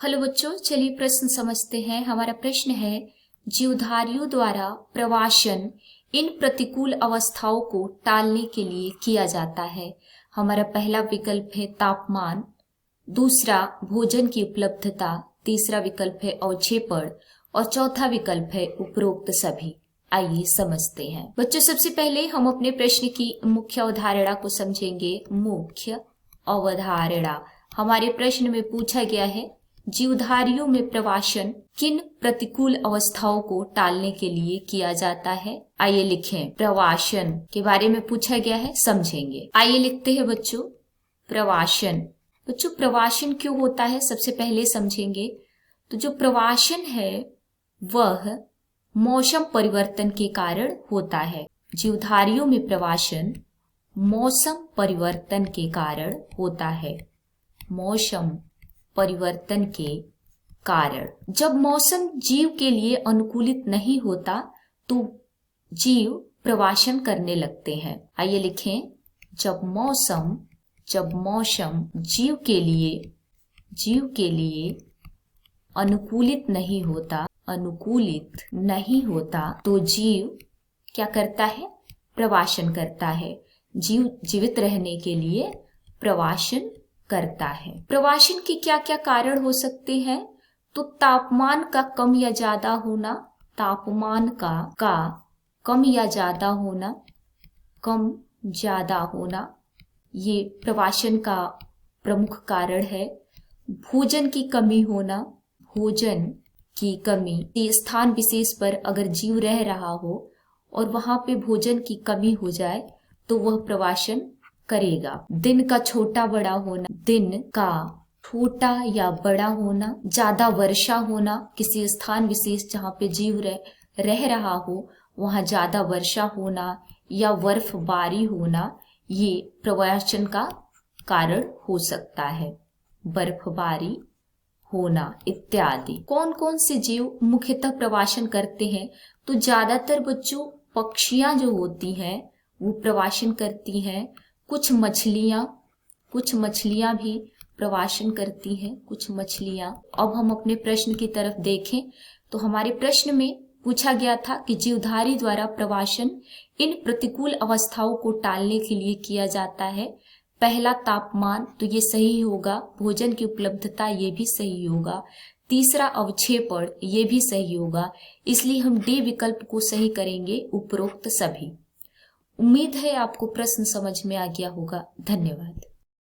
Hello बच्चों, चलिए प्रश्न समझते हैं। हमारा प्रश्न है, जीवधारियों द्वारा प्रवासन इन प्रतिकूल अवस्थाओं को टालने के लिए किया जाता है। हमारा पहला विकल्प है तापमान, दूसरा भोजन की उपलब्धता, तीसरा विकल्प है अवक्षेपण और चौथा विकल्प है उपरोक्त सभी। आइए समझते हैं। बच्चों, सबसे पहले हम अपने प्रश्न की मुख्य अवधारणा को समझेंगे। मुख्य अवधारणा हमारे प्रश्न में पूछा गया है, जीवधारियों में प्रवासन किन प्रतिकूल अवस्थाओं को टालने के लिए किया जाता है। आइए लिखें। प्रवासन के बारे में पूछा गया है, समझेंगे। आइए लिखते हैं बच्चों, प्रवासन। बच्चों, प्रवासन क्यों होता है सबसे पहले समझेंगे। तो जो प्रवासन है वह मौसम परिवर्तन के कारण होता है। जीवधारियों में प्रवासन मौसम परिवर्तन के कारण होता है। मौसम परिवर्तन के कारण जब मौसम जीव के लिए अनुकूलित नहीं होता तो जीव प्रवासन करने लगते हैं। आइए लिखें, जब मौसम जीव के लिए अनुकूलित नहीं होता तो जीव क्या करता है? प्रवासन करता है। जीव जीवित रहने के लिए प्रवासन करता है। प्रवासन के क्या क्या कारण हो सकते हैं? तो तापमान का कम या ज्यादा होना, कम ज्यादा होना, ये प्रवासन का प्रमुख कारण है। भोजन की कमी होना, स्थान विशेष पर अगर जीव रह रहा हो और वहां पे भोजन की कमी हो जाए तो वह प्रवासन करेगा। दिन का छोटा या बड़ा होना, ज्यादा वर्षा होना, किसी स्थान विशेष जहाँ पे जीव रह रहा हो वहां ज्यादा वर्षा होना या बर्फबारी होना, ये प्रवासन का कारण हो सकता है। बर्फबारी होना इत्यादि। कौन कौन से जीव मुख्यतः प्रवासन करते हैं? तो ज्यादातर बच्चों पक्षियां जो होती हैं वो प्रवासन करती हैं। कुछ मछलियां भी प्रवासन करती हैं, कुछ मछलियां। अब हम अपने प्रश्न की तरफ देखें तो हमारे प्रश्न में पूछा गया था कि जीवधारी द्वारा प्रवासन इन प्रतिकूल अवस्थाओं को टालने के लिए किया जाता है। पहला तापमान, तो ये सही होगा। भोजन की उपलब्धता, ये भी सही होगा। तीसरा अवक्षेपण, ये भी सही होगा। इसलिए हम डी विकल्प को सही करेंगे, उपरोक्त सभी। उम्मीद है आपको प्रश्न समझ में आ गया होगा। धन्यवाद।